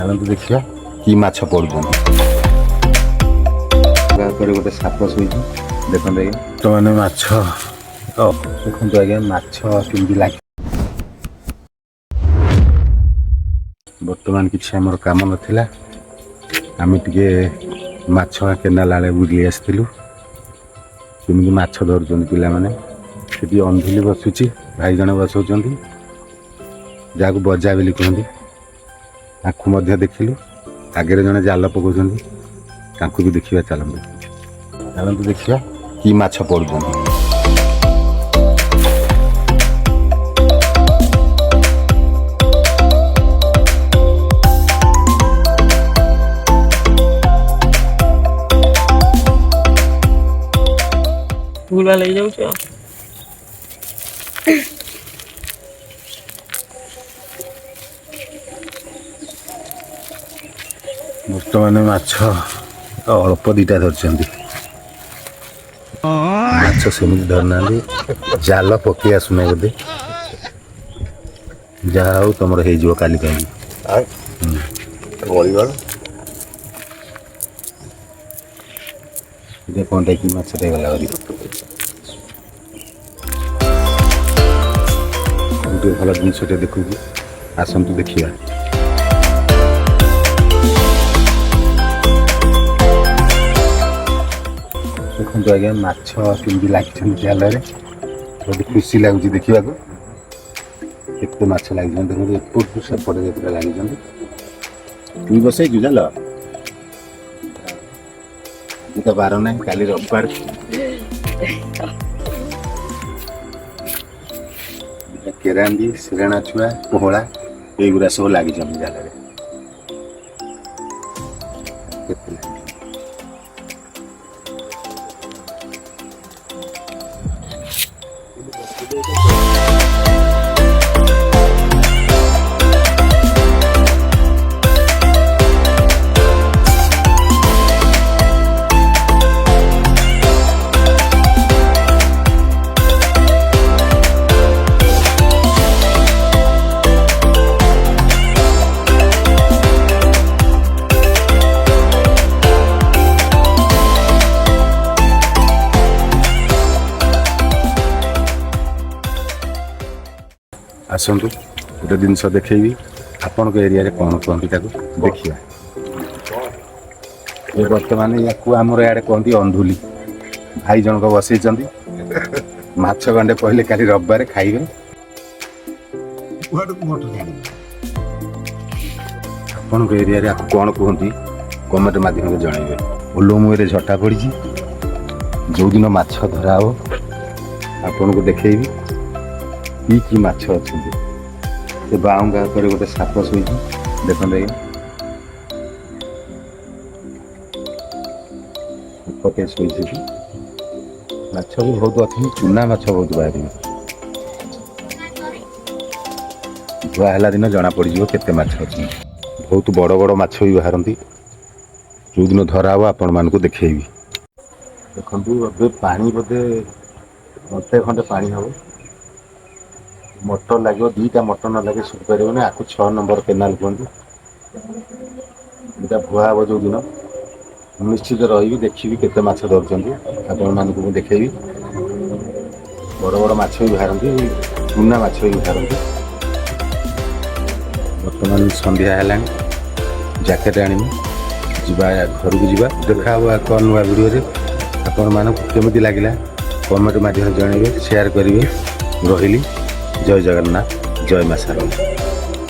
ଚାଲନ୍ତୁ ଦେଖିବା କି ମାଛ ପଡୁଛନ୍ତି। ତାପରେ ଗୋଟେ ସାପ ଶୋଇଛି ଦେଖନ୍ତୁ ଆଜ୍ଞା। ବର୍ତ୍ତମାନ ମାଛ ଦେଖନ୍ତୁ ଆଜ୍ଞା ମାଛ କେମିତି ଲାଗେ। ବର୍ତ୍ତମାନ କିଛି ଆମର କାମ ନଥିଲା, ଆମେ ଟିକେ ମାଛ କେନାଲ ଆଡ଼େ ବୁଲି ଆସିଥିଲୁ। କେମିତି ମାଛ ଧରୁଛନ୍ତି ପିଲାମାନେ। ସେଠି ଅନ୍ଧିଲି ବସୁଛି, ଭାଇ ଜଣେ ବସଉଛନ୍ତି ଯାହାକୁ ବଜା ବୋଲି କୁହନ୍ତି। ତାଙ୍କୁ ମଧ୍ୟ ଦେଖିଲୁ। ଆଗରେ ଜଣେ ଜାଲ ପକାଉଛନ୍ତି, ତାଙ୍କୁ ବି ଦେଖିବା। ଚାଲନ୍ତୁ ଦେଖିବା କି ମାଛ ପଡୁଛନ୍ତି। ଭୁଲା ଲାଗିଯାଉଛି ଆଉ। ବର୍ତ୍ତମାନ ମାଛ ଅଳ୍ପ ଦିଟା ଧରିଛନ୍ତି। ମାଛ ସେମିତି ଧରିନାହାନ୍ତି, ଜାଲ ପକେଇ ଆସୁନାହିଁ ବୋଧେ। ଯାହା ହଉ ତମର ହେଇଯିବ କାଲି ପାଇଁ। କଣ୍ଟା କି ମାଛଟା ଗଲା ଗୋଟେ ଭଲ ଜିନିଷଟେ ଦେଖୁଛୁ, ଆସନ୍ତୁ ଦେଖିବା। ଦେଖନ୍ତୁ ଆଜ୍ଞା ମାଛ କେମିତି ଲାଗିଛନ୍ତି ଜାଲରେ। ବହୁତ ଖୁସି ଲାଗୁଛି ଦେଖିବାକୁ। କେତେ ମାଛ ଲାଗିଛନ୍ତି ଦେଖନ୍ତୁ, ଏପଟକୁ ସେପଟେ ଯେତେଟା ଲାଗିଛନ୍ତି। ତୁ ବସେଇଛୁ ଜାଲ? ଆଜି ତ ବାର ନାହିଁ, କାଲି ରବିବାର। କେରାଣ୍ଡି, ଶିରାଣା ଛୁଆ, ପୋହଳା ଏଇଗୁଡ଼ା ସବୁ ଲାଗିଛନ୍ତି ଜାଲରେ। ଆସନ୍ତୁ ଗୋଟେ ଜିନିଷ ଦେଖେଇବି, ଆପଣଙ୍କ ଏରିଆରେ କ'ଣ କୁହନ୍ତି ତାକୁ ଦେଖିବା। ଏ ବର୍ତ୍ତମାନ ୟାକୁ ଆମର ଇଆଡ଼େ କୁହନ୍ତି ଅନ୍ଧୁଲି। ଭାଇ ଜଣକ ବସେଇଛନ୍ତି, ମାଛ ଗଣ୍ଡେ କହିଲେ କାଲି ରବିବାର ଖାଇବେ। ଆପଣଙ୍କ ଏରିଆରେ ଆକୁ କ'ଣ କୁହନ୍ତି କମେଣ୍ଟ ମାଧ୍ୟମରେ ଜଣାଇବେ। ଓଲମୁହଁରେ ଝଟା ପଡ଼ିଛି, ଯେଉଁଦିନ ମାଛ ଧରା ହେବ ଆପଣଙ୍କୁ ଦେଖେଇବି କି ମାଛ ଅଛନ୍ତି। ସେ ବାଉଙ୍ଗା ଉପରେ ଗୋଟେ ସାପ ଶୋଇଛି ଦେଖନ୍ତୁ ଆଜ୍ଞା। ପଟେ ଶୋଇଛି, ମାଛ ବି ବହୁତ ଅଛନ୍ତି, ଚୁନା ମାଛ ବହୁତ ବାହାରିବ। ଧୁଆ ହେଲା ଦିନ ଜଣା ପଡ଼ିଯିବ କେତେ ମାଛ ଅଛନ୍ତି। ବହୁତ ବଡ଼ ବଡ଼ ମାଛ ବି ବାହାରନ୍ତି। ଯେଉଁଦିନ ଧରା ହେବ ଆପଣମାନଙ୍କୁ ଦେଖେଇବି। ଦେଖନ୍ତୁ ଏବେ ପାଣି ବୋଧେ ଘଣ୍ଟେ ଖଣ୍ଡେ ପାଣି ହେବ। ମଟର ଲାଗିବ, ଦିଟା ମଟର ନ ଲାଗେ ଶୁଖିପାରିବନି। ଆକୁ 6 ନମ୍ବର କେନାଲ କୁହନ୍ତି। ଏଇଟା ଭୁଆ ହେବ ଯେଉଁଦିନ ମୁଁ ନିଶ୍ଚିତ ରହିବି, ଦେଖିବି କେତେ ମାଛ ଧରୁଛନ୍ତି, ଆପଣମାନଙ୍କୁ ମୁଁ ଦେଖେଇବି। ବଡ଼ ବଡ଼ ମାଛ ବି ବାହାରନ୍ତି, ଚୁନା ମାଛ ବି ବାହାରନ୍ତି। ବର୍ତ୍ତମାନ ସନ୍ଧ୍ୟା ହେଲାଣି, ଜ୍ୟାକେଟ୍ ଆଣିବି, ଯିବା ଘରକୁ ଯିବା। ଦେଖା ହେବ ଏକ ନୂଆ ଭିଡ଼ିଓରେ। ଆପଣମାନଙ୍କୁ କେମିତି ଲାଗିଲା କମେଣ୍ଟ ମାଧ୍ୟମରେ ଜଣାଇବେ, ସେୟାର କରିବେ। ରହିଲି, ଜୟ ଜଗନ୍ନାଥ, ଜୟ ମା ଶାରଳା।